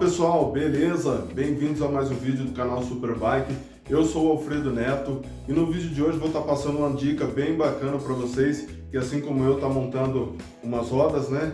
pessoal, beleza? Bem-vindos a mais um vídeo do canal Superbike. Eu sou o Alfredo Neto e no vídeo de hoje vou estar passando uma dica bem bacana para vocês que, assim como eu, tá montando umas rodas, né?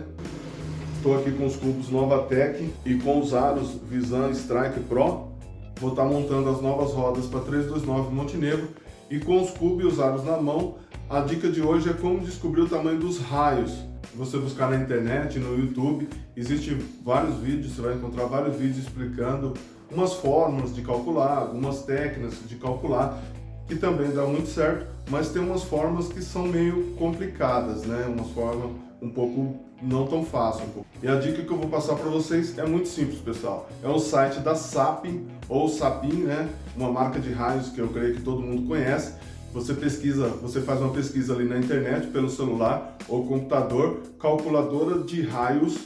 Estou aqui com os cubos Novatec e com os aros Visan Strike Pro. Vou estar montando as novas rodas para 329 Montenegro e com os cubos e os aros na mão. A dica de hoje é como descobrir o tamanho dos raios. Se você buscar na internet, no YouTube, existem vários vídeos, você vai encontrar vários vídeos explicando umas fórmulas de calcular, algumas técnicas de calcular, que também dá muito certo, mas tem umas formas que são meio complicadas, né? Umas formas um pouco não tão fácil. E a dica que eu vou passar para vocês é muito simples, pessoal. É o site da Sapin, ou Sapin, né? Uma marca de raios que eu creio que todo mundo conhece. Você pesquisa, você faz uma pesquisa ali na internet, pelo celular ou computador, calculadora de raios,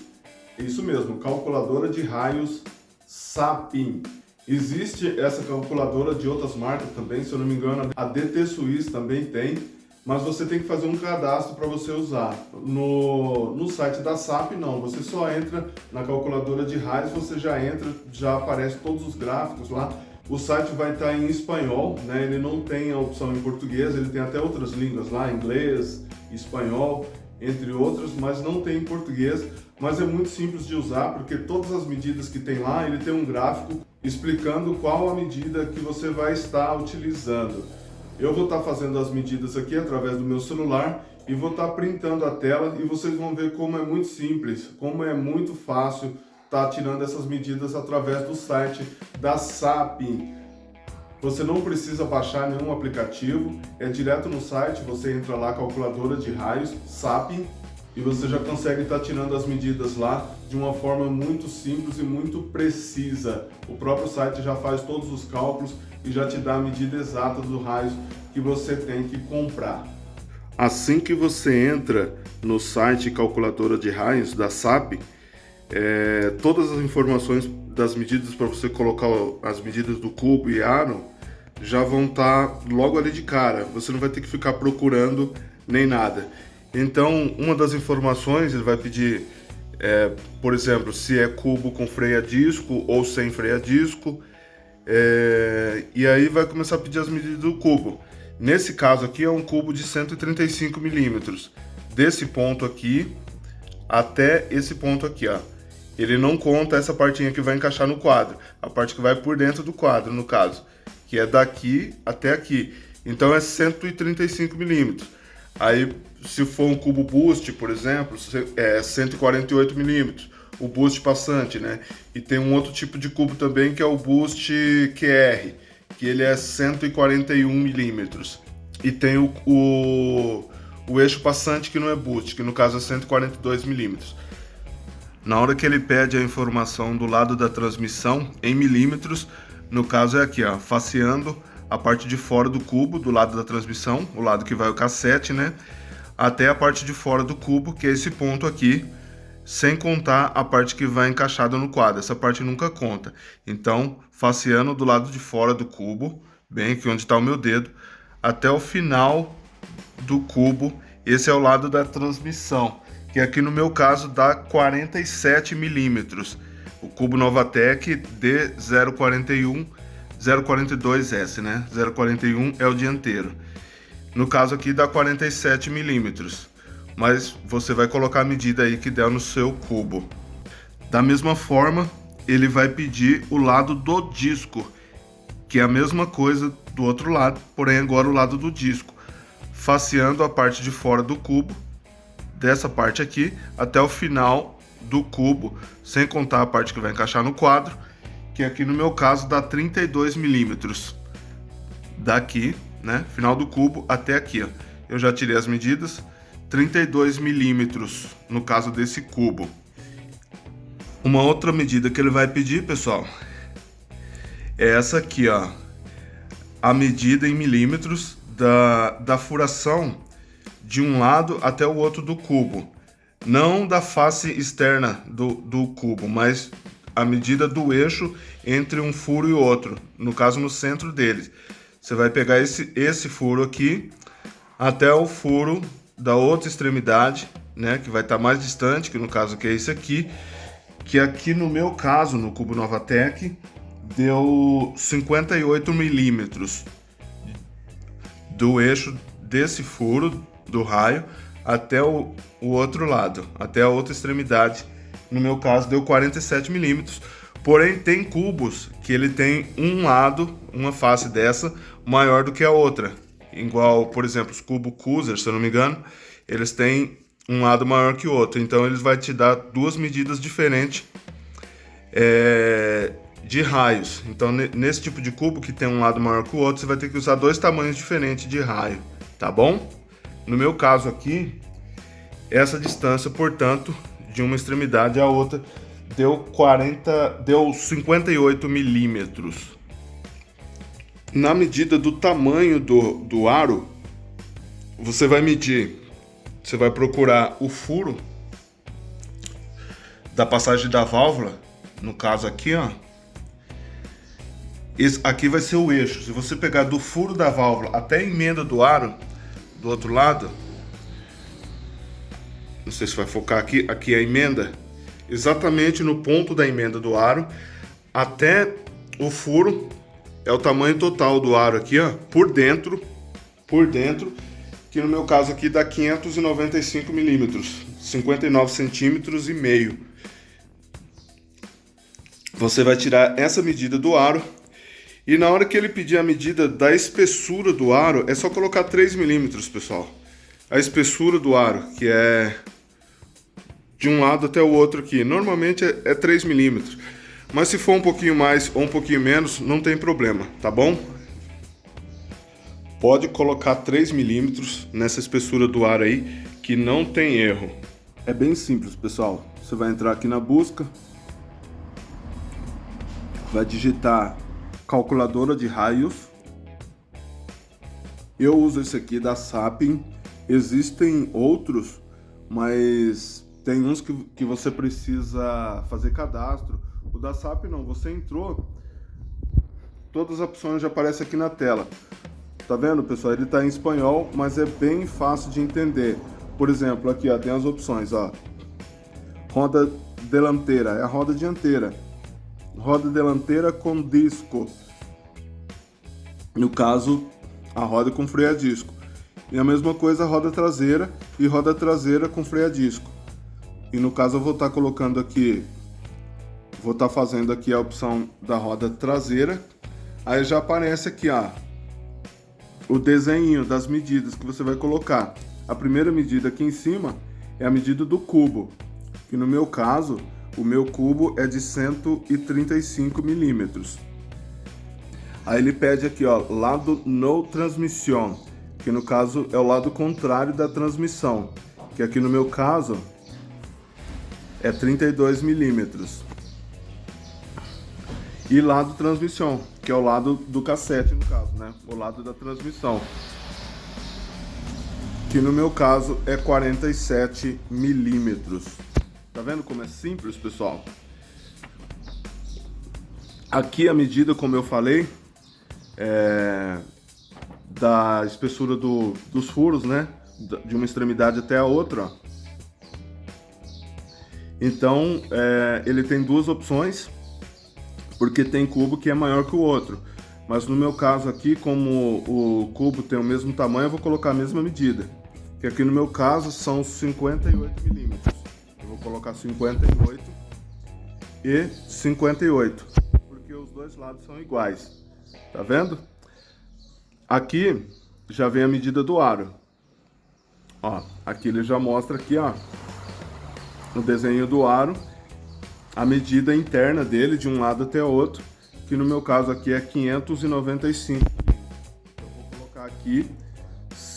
isso mesmo, calculadora de raios Sapin. Existe essa calculadora de outras marcas também, se eu não me engano, a DT Suisse também tem, mas você tem que fazer um cadastro para você usar. No site da SAP não, você só entra na calculadora de raios, você já entra, já aparece todos os gráficos lá. O site vai estar em espanhol, né? Ele não tem a opção em português, ele tem até outras línguas lá, inglês, espanhol, entre outras, mas não tem em português. Mas é muito simples de usar, porque todas as medidas que tem lá, ele tem um gráfico explicando qual a medida que você vai estar utilizando. Eu vou estar fazendo as medidas aqui através do meu celular e vou estar printando a tela e vocês vão ver como é muito simples, como é muito fácil tá tirando essas medidas através do site da Sapin. Você não precisa baixar nenhum aplicativo, é direto no site, você entra lá, calculadora de raios, Sapin, e você já consegue estar tirando as medidas lá de uma forma muito simples e muito precisa. O próprio site já faz todos os cálculos e já te dá a medida exata dos raios que você tem que comprar. Assim que você entra no site calculadora de raios da Sapin, todas as informações das medidas para você colocar as medidas do cubo e aro já vão estar logo ali de cara, você não vai ter que ficar procurando nem nada. Então, uma das informações ele vai pedir, por exemplo, se é cubo com freio a disco ou sem freio a disco, e aí vai começar a pedir as medidas do cubo. Nesse caso aqui é um cubo de 135 milímetros, desse ponto aqui até esse ponto aqui, ó. Ele não conta essa partinha que vai encaixar no quadro, a parte que vai por dentro do quadro, no caso, que é daqui até aqui. Então é 135 milímetros. Aí, se for um cubo boost, por exemplo, é 148 milímetros, o boost passante, né? E tem um outro tipo de cubo também, que é o boost QR, que ele é 141 milímetros. E tem o eixo passante, que não é boost, que no caso é 142 milímetros. Na hora que ele pede a informação do lado da transmissão em milímetros, no caso é aqui, ó, faceando a parte de fora do cubo, do lado da transmissão, o lado que vai o cassete, né, até a parte de fora do cubo, que é esse ponto aqui, sem contar a parte que vai encaixada no quadro, essa parte nunca conta. Então, faceando do lado de fora do cubo, bem aqui onde está o meu dedo, até o final do cubo, esse é o lado da transmissão, que aqui no meu caso dá 47 milímetros, o cubo Novatec D041, 042S, né? 041 é o dianteiro. No caso aqui dá 47 milímetros, mas você vai colocar a medida aí que der no seu cubo. Da mesma forma, ele vai pedir o lado do disco, que é a mesma coisa do outro lado, porém agora o lado do disco, faceando a parte de fora do cubo, dessa parte aqui até o final do cubo, sem contar a parte que vai encaixar no quadro, que aqui no meu caso dá 32 milímetros, daqui, né, final do cubo até aqui, ó. Eu já tirei as medidas, 32 milímetros no caso desse cubo. Uma outra medida que ele vai pedir, pessoal, é essa aqui, ó, a medida em milímetros da furação de um lado até o outro do cubo, não da face externa do cubo, mas a medida do eixo entre um furo e outro, no caso no centro deles. Você vai pegar esse furo aqui até o furo da outra extremidade, né, que vai estar mais distante, que no caso que é esse aqui, que aqui no meu caso, no cubo Novatec, deu 58 milímetros do eixo desse furo do raio até o outro lado, até a outra extremidade. No meu caso deu 47 milímetros. Porém, tem cubos que ele tem um lado, uma face dessa, maior do que a outra. Igual, por exemplo, os cubos Cuser, se eu não me engano, eles têm um lado maior que o outro. Então, eles vão te dar duas medidas diferentes de raios. Então, nesse tipo de cubo que tem um lado maior que o outro, você vai ter que usar dois tamanhos diferentes de raio, tá bom? No meu caso aqui, essa distância, portanto, de uma extremidade à outra, deu 58 milímetros. Na medida do tamanho do aro, você vai medir, você vai procurar o furo da passagem da válvula, no caso aqui, ó. Esse aqui vai ser o eixo. Se você pegar do furo da válvula até a emenda do aro, do outro lado, não sei se vai focar aqui, aqui é a emenda, exatamente no ponto da emenda do aro, até o furo, é o tamanho total do aro aqui, ó, por dentro, que no meu caso aqui dá 595 milímetros, 59 centímetros e meio. Você vai tirar essa medida do aro, e na hora que ele pedir a medida da espessura do aro, é só colocar 3 milímetros, pessoal. A espessura do aro, que é de um lado até o outro aqui, normalmente é 3 milímetros. Mas se for um pouquinho mais ou um pouquinho menos, não tem problema, tá bom? Pode colocar 3 milímetros nessa espessura do aro aí, que não tem erro. É bem simples, pessoal. Você vai entrar aqui na busca, vai digitar calculadora de raios. Eu uso esse aqui da Sapin. Existem outros, mas tem uns que você precisa fazer cadastro. O da Sapin não, você entrou, todas as opções já aparecem aqui na tela. Tá vendo, pessoal? Ele tá em espanhol, mas é bem fácil de entender. Por exemplo, aqui ó, tem as opções, ó. Roda dianteira é a roda dianteira. Roda dianteira com disco. No caso, a roda com freio a disco. E a mesma coisa a roda traseira e roda traseira com freio a disco. E no caso eu vou estar colocando aqui, vou estar fazendo aqui a opção da roda traseira. Aí já aparece aqui, ó, o desenho das medidas que você vai colocar. A primeira medida aqui em cima é a medida do cubo, que no meu caso, o meu cubo é de 135 milímetros. Aí ele pede aqui, ó, lado no transmissão, que no caso é o lado contrário da transmissão, que aqui no meu caso é 32 milímetros. E lado transmissão, que é o lado do cassete no caso, né? O lado da transmissão, que no meu caso é 47 milímetros. Tá vendo como é simples, pessoal? Aqui a medida, como eu falei, da espessura dos furos, né? De uma extremidade até a outra, ó. Então, ele tem duas opções, porque tem cubo que é maior que o outro. Mas no meu caso aqui, como o cubo tem o mesmo tamanho, eu vou colocar a mesma medida. Que aqui no meu caso são 58 milímetros. Eu vou colocar 58 e 58, porque os dois lados são iguais. Tá vendo? Aqui já vem a medida do aro. Ó, aqui ele já mostra aqui, ó, o desenho do aro, a medida interna dele de um lado até o outro, que no meu caso aqui é 595. Eu vou colocar aqui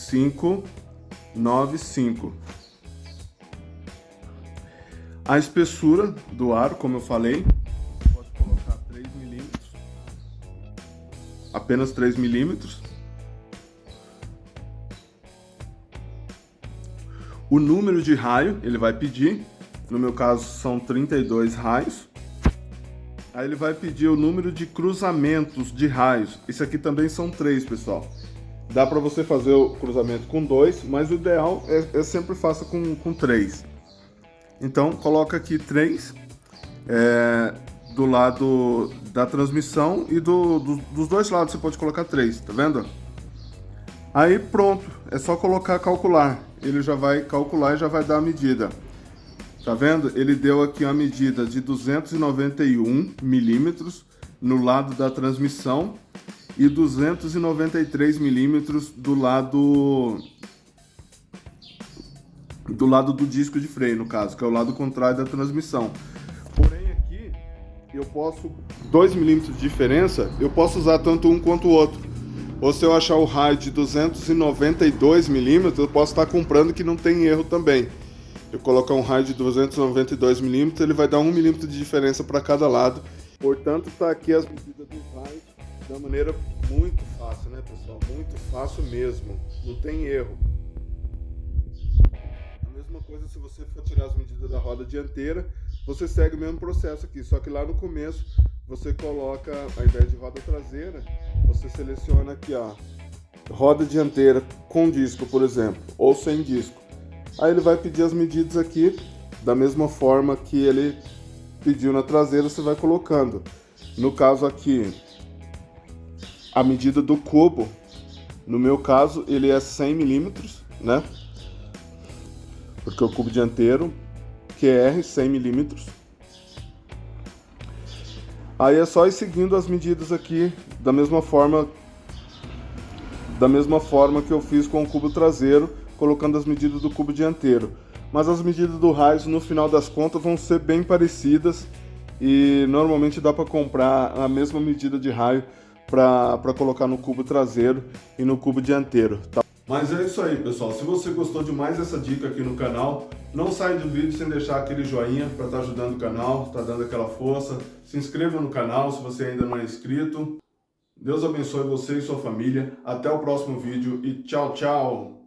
595. A espessura do aro, como eu falei, pode colocar 3 milímetros, apenas 3 milímetros. O número de raio ele vai pedir, no meu caso são 32 raios. Aí ele vai pedir o número de cruzamentos de raios. Esse aqui também são 3, pessoal. Dá para você fazer o cruzamento com 2, mas o ideal é sempre faça com 3. Então coloca aqui 3. do lado da transmissão e dos dois lados você pode colocar 3, tá vendo? Aí pronto, é só colocar calcular, ele já vai calcular e já vai dar a medida. Tá vendo? Ele deu aqui uma medida de 291 milímetros no lado da transmissão e 293 milímetros do lado do disco de freio, no caso, que é o lado contrário da transmissão. Porém aqui, eu posso, 2 milímetros de diferença, eu posso usar tanto um quanto o outro. Ou se eu achar o raio de 292 milímetros, eu posso estar comprando que não tem erro também. Eu colocar um raio de 292 milímetros, ele vai dar 1 milímetro de diferença para cada lado. Portanto, está aqui as medidas dos raios de uma maneira muito fácil, né, pessoal? Muito fácil mesmo, não tem erro. A mesma coisa se você for tirar as medidas da roda dianteira, você segue o mesmo processo aqui, só que lá no começo você coloca, ao invés de roda traseira, você seleciona aqui, ó, roda dianteira com disco, por exemplo, ou sem disco. Aí ele vai pedir as medidas aqui, da mesma forma que ele pediu na traseira, você vai colocando. No caso aqui, a medida do cubo, no meu caso, ele é 100 milímetros, né? Porque o cubo dianteiro, QR, 100 milímetros. Aí é só ir seguindo as medidas aqui, da mesma forma que eu fiz com o cubo traseiro, colocando as medidas do cubo dianteiro. Mas as medidas do raio, no final das contas, vão ser bem parecidas e normalmente dá para comprar a mesma medida de raio para colocar no cubo traseiro e no cubo dianteiro, tá? Mas é isso aí, pessoal. Se você gostou de mais essa dica aqui no canal, não sai do vídeo sem deixar aquele joinha para estar ajudando o canal, tá dando aquela força. Se inscreva no canal se você ainda não é inscrito. Deus abençoe você e sua família. Até o próximo vídeo e tchau, tchau!